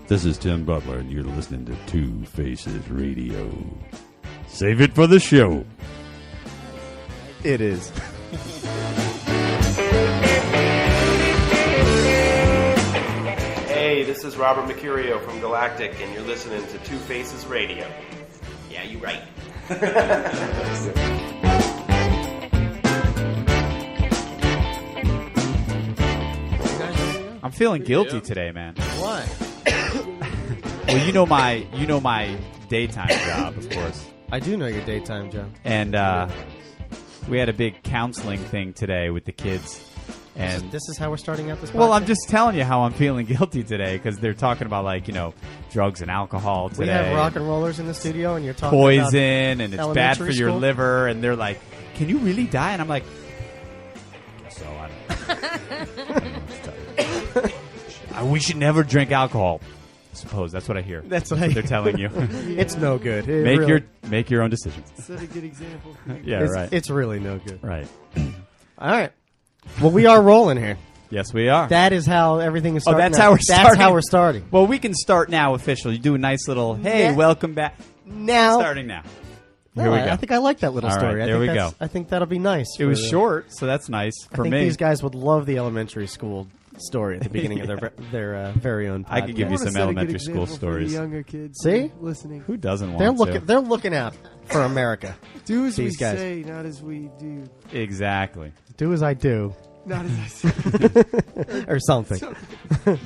This is Tim Butler, and you're listening to Two Faces Radio. Save it for the show. It is. Hey, this is Robert Mercurio from Galactic, and you're listening to Two Faces Radio. Yeah, you right. I'm feeling guilty today, man. Why? Well, you know my daytime job, of course. I do know your daytime job. And we had a big counseling thing today with the kids. And This is how we're starting out this podcast? well, I'm just telling you how I'm feeling guilty today because they're talking about drugs and alcohol today. We have rock and rollers in the studio, and you're talking poison, and it's bad for elementary your school? liver. And they're like, "Can you really die?" And I'm like, "Guess so." I don't know what to tell you. We should never drink alcohol. I suppose that's what I hear. That's what they're telling you. It's no good. Make your own decisions. Set a good example. Yeah, right. It's really no good. Right. All right. Well, we are rolling here. Yes, we are. That is how everything is starting. that's out. how we're That's starting. how we're starting. Well, we can start now officially. You do a nice little, hey, Yeah. welcome back. Now, Starting now. No, Here we go. I think I like that little All story. right, there we go. I think that'll be nice. It was for the- short, so that's nice I for think me. these guys would love the elementary school story at the beginning of their very own podcast. I could give you some elementary school stories. For the younger kids See? listening. Who doesn't want They're looking out for America. Do as These we guys. say, not as we do. to? Exactly. Do as I do, Not as I say. or something.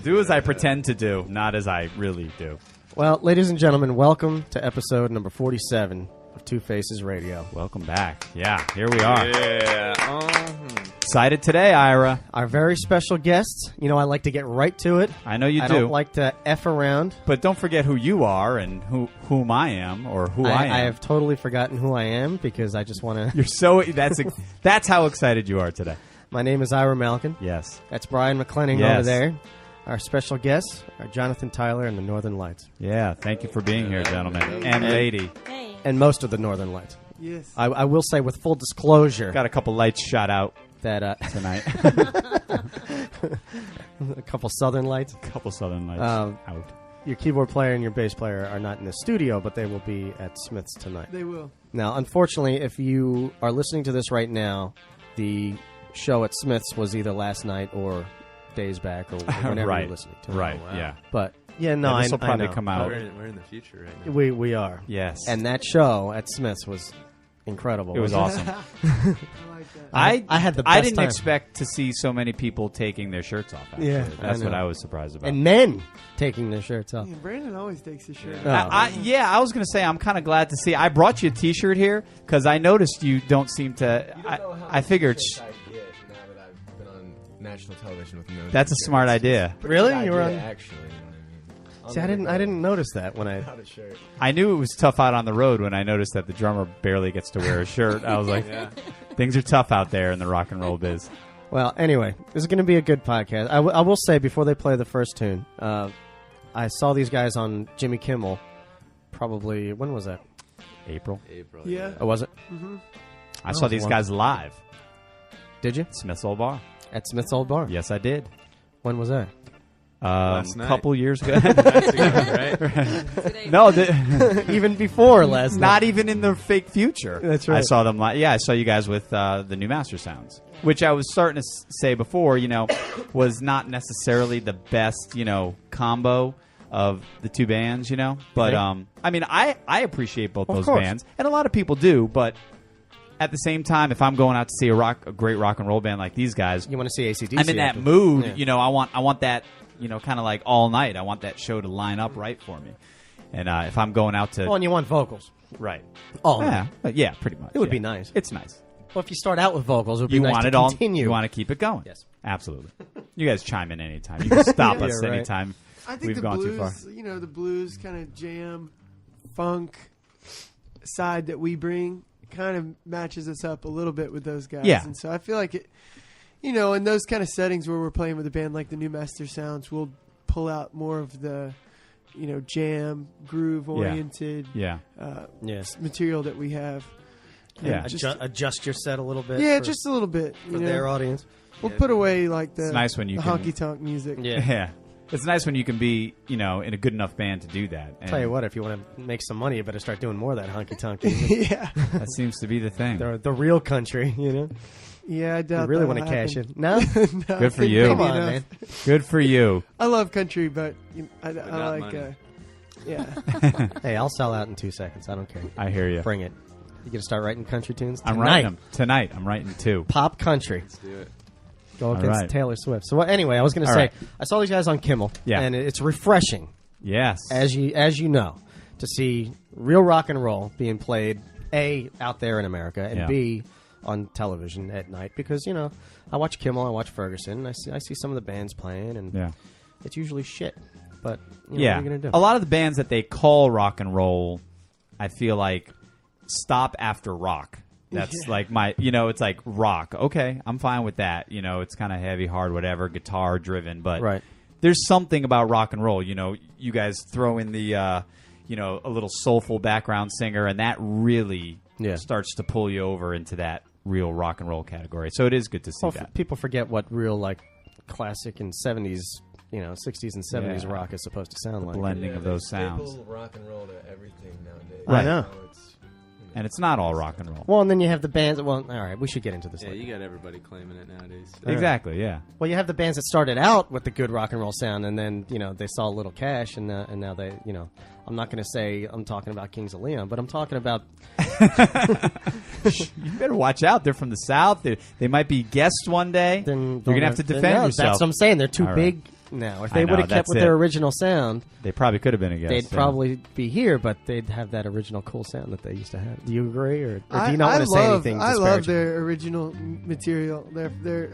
Do as I pretend to do, not as I really do. Well, ladies and gentlemen, welcome to episode number 47 of Two Faces Radio. Welcome back. Yeah, here we are. Yeah. Excited today, Ira. Our very special guests. You know, I like to get right to it. I know you I do. don't like to F around. But don't forget who you are and whom I am or who I am. I have totally forgotten who I am because I just want to. You're so that's how excited you are today. My name is Ira Malkin. Yes. That's Brian McClenning Yes. over there. Our special guests are Jonathan Tyler and the Northern Lights. Yeah. Thank you for being here, gentlemen and lady. Hey. And most of the Northern Lights. Yes. I will say with full disclosure Got a couple lights shot out that tonight. a couple Southern Lights. couple Southern lights Um, out. Your keyboard player and your bass player are not in the studio, but they will be at Smith's tonight. They will. Now, unfortunately, if you are listening to this right now, the show at Smith's was either last night or days back or whenever Right. you're listening to it. Right. wow. Yeah. But yeah, no, And this will I probably know. come out. We're in the future right now. We are. Yes. And that show at Smith's was incredible. it was wasn't awesome. I like that. I had the I best didn't time. expect to see so many people taking their shirts off. Actually. Yeah, That's I what know. I was surprised about. And men taking their shirts off. Man, Brandon always takes his shirt Oh. off. I was going to say I'm kind of glad to see. I brought you a T-shirt here because I noticed you don't seem to. I figured I get now that I've been on national television with no. that's a smart idea. Really? You were on? Actually, you know what I mean? I'll See, I never didn't notice that when I. without a shirt. I knew it was tough out on the road when I noticed that the drummer barely gets to wear a shirt. I was like, things are tough out there in the rock and roll biz. Well, anyway, this is going to be a good podcast. I will say before they play the first tune, I saw these guys on Jimmy Kimmel. Probably when was that? April. April. Yeah. Oh, was it? I saw these guys live. Did you Smith's Old Bar. at Smith's Old Bar? Yes, I did. When was that? Last night. Couple years ago. That's again, right? No, Even before last night. not even in the fake future. That's right. I saw them. I saw you guys with the new Master Sounds, which I was starting to say before. Was not necessarily the best. Combo of the two bands. But Okay. I mean, I appreciate both Of those course. bands, and a lot of people do. But at the same time, if I'm going out to see a great rock and roll band like these guys, You want to see AC/DC? I'm in that after- mood. Yeah. I want that. Kind of like all night. I want that show to line up right for me. And if I'm going out to Well, and you want vocals. right, Oh, yeah, pretty much. It would yeah. be nice. It's nice. Well, if you start out with vocals, it would be You nice want to it all. continue. You want to keep it going. Yes. Absolutely. You guys chime in anytime. You can stop us right. anytime. I think We've the gone blues, too far. the blues kind of jam, funk side that we bring kind of matches us up a little bit with those guys. Yeah. And so I feel like it, in those kind of settings where we're playing with a band like the New Master Sounds, we'll pull out more of the, jam, groove oriented Yeah. Yes. material that we have. Yeah. Just- Adjust your set a little bit. Yeah, for, just a little bit. for their audience. We'll put away like the, It's nice when you the can- honky tonk music. Yeah. Yeah. It's nice when you can be, in a good enough band to do that. And Tell you what, if you want to make some money, you better start doing more of that honky tonky. Yeah. that seems to be the thing. the real country, Yeah, I doubt You really that'll want to cash happen. in? No. No, Good for I think you. maybe Come on, enough. man. Good for you. I love country, but I not like, money. yeah. Hey, I'll sell out in 2 seconds. I don't care. I hear you. Bring it. You gonna start writing country tunes? I'm tonight? writing them tonight. I'm writing 2. Pop country. Let's do it. Go All against right. Taylor Swift. So anyway, I was going to All say right. I saw these guys on Kimmel, Yeah. and it's refreshing, Yes. as you know, to see real rock and roll being played A, out there in America, and Yeah. B, on television at night, because I watch Kimmel, I watch Ferguson, and I see some of the bands playing, and Yeah. it's usually shit. But what Yeah. are you going to do? A lot of the bands that they call rock and roll, I feel like, stop after rock. That's like my, it's like rock. Okay, I'm fine with that. It's kind of heavy, hard, whatever, guitar driven, but Right. there's something about rock and roll. You guys throw in the, a little soulful background singer, and that really Yeah. starts to pull you over into that real rock and roll category. So it is good to see Well, that. people forget what real classic and 70s, 60s and 70s Yeah. rock is supposed to sound like. Blending of those sounds. Staple rock and roll to everything nowadays. I know. So it's, And it's not all rock and roll. Well, and then you have the bands. Well, all right, we should get into this. Yeah, later. you got everybody claiming it nowadays. Exactly, yeah. Well, you have the bands that started out with the good rock and roll sound, and then they saw a little cash, and now they I'm not going to say I'm talking about Kings of Leon, but I'm talking about You better watch out. They're from the South. They might be guests one day. then You're going to have to defend yourself. That's what I'm saying. They're too All right. big now. If I they know, would have kept that's with it. their original sound, They probably could have been a guest. they'd yeah. probably be here, but they'd have that original cool sound that they used to have. Do you agree, or do I, you not I want to say love, anything? I love disparaging? their original material. Their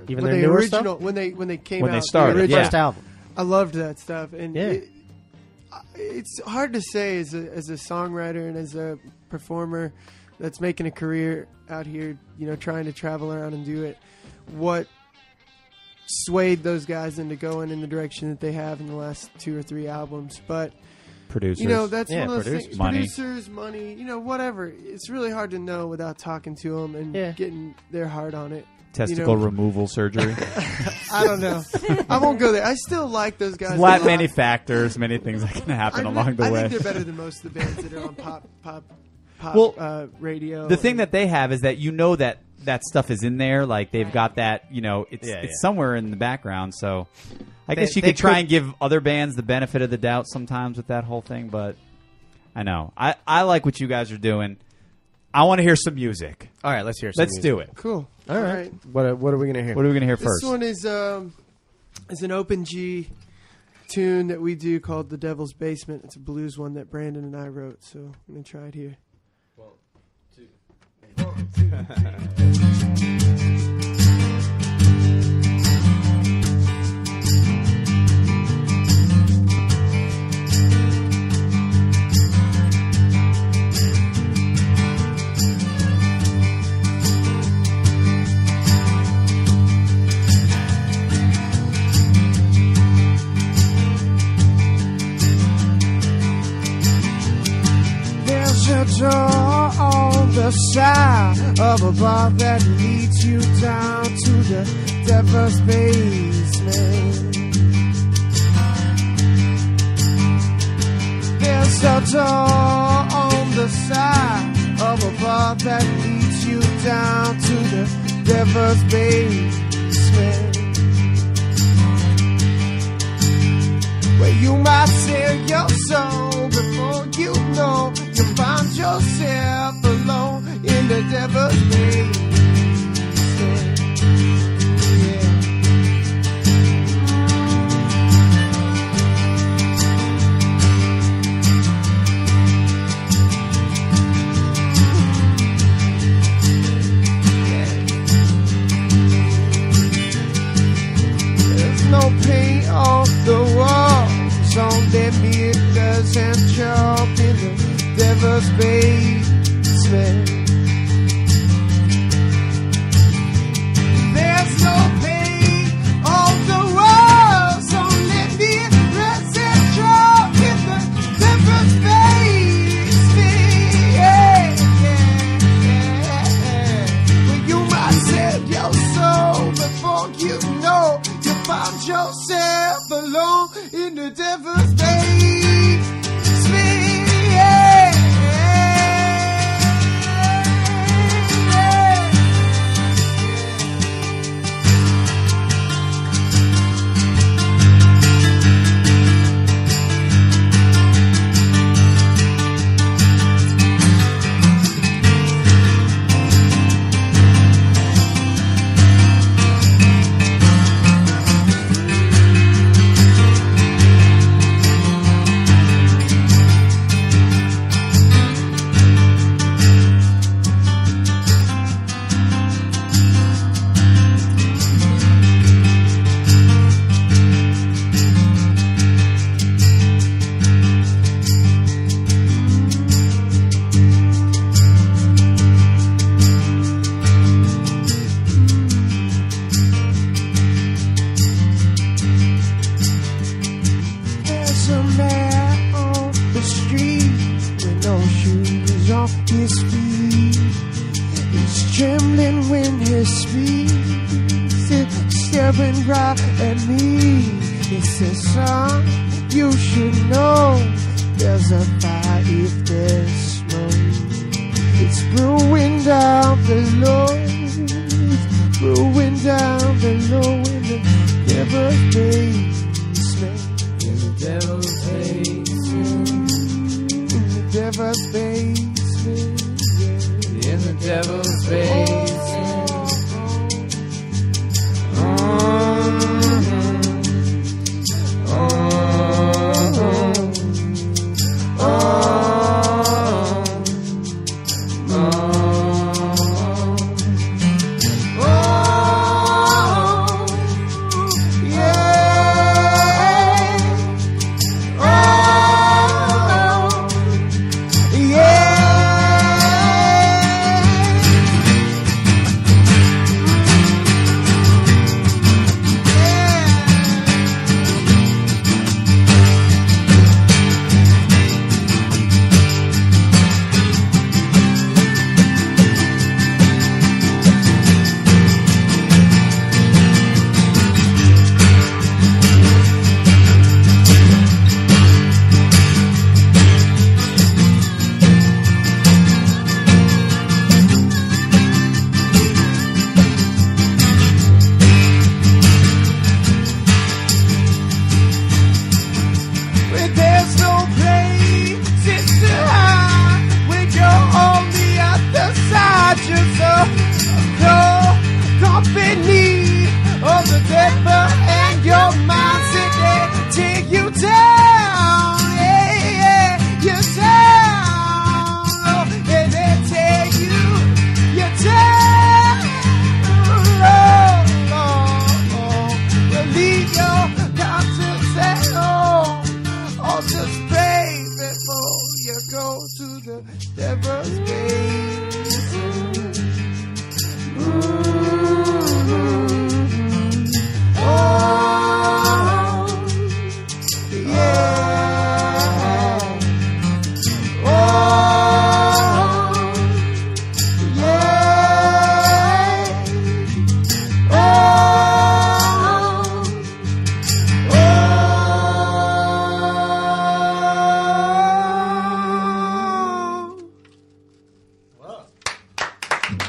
Even when their they newer original stuff? when they came When out. they the started, original- yeah. First album. I loved that stuff, and Yeah. it's hard to say as a songwriter and as a performer that's making a career out here, trying to travel around and do it, what swayed those guys into going in the direction that they have in the last 2 or 3 albums. But Producers. that's Yeah, one of those producers. things. Money. Producers, money, whatever. It's really hard to know without talking to them and Yeah. getting their heart on it. Testicle removal surgery. I don't know. I won't go there. I still like those guys. Flat a lot. many factors, many things that can happen along the I way. think they're better than most of the bands that are on pop Well, radio. The thing that they have is that that stuff is in there. Like they've got that, it's somewhere in the background. So I guess you they could try could- and give other bands the benefit of the doubt sometimes with that whole thing. But I know. I like what you guys are doing. I want to hear some music. All right, let's hear. Some Let's do it. Cool. All right. What are we going to hear? What are we going to hear This first? one is an open G tune that we do called "The Devil's Basement." It's a blues one that Brandon and I wrote. So I'm gonna try it here. There's a door on the side of a bar that leads you down to the devil's basement. There's a door on the side of a bar that leads you down to the devil's basement, where you might sell your soul before you know you find yourself alone in the devil's basement. Yeah. There's no paint on the walls, only mirrors and chalk in the devil's basement. There's no paint on the walls, only mirrors and chalk in the devil's basement. Yeah, yeah, yeah. Well, you might sell your soul before you know you found yourself alone in shoes off his feet. He's trembling when he speaks. He's staring right at me. He says, son, you should know there's a fire if there's smoke. It's brewing down below. It's brewing down below in the devil's basement. In the devil's basement. In the devil's basement. Yeah. In the devil's basement.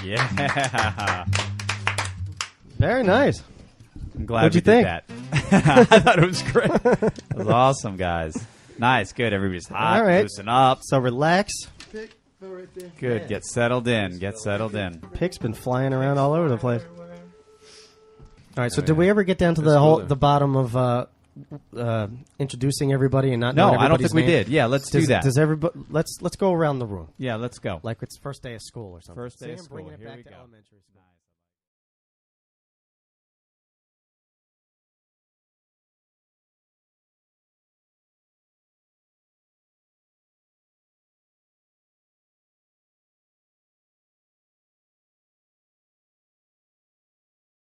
Yeah. Very nice. I'm glad What'd we you think? did that. I thought it was great. It was awesome, guys. Nice, good. Everybody's hot, All right. loosen up. So relax. Good, get settled in. Get settled in. Pick's been flying around all over the place. All right. So did we ever get down to the cool. the bottom of introducing everybody and not No, knowing I don't everybody's think we name? did. Yeah, let's do that. Does everybody? Let's go around the room Yeah, let's go. like it's first day of school or something. First day See, of I'm bringing school. it Here back we to go. elementary school.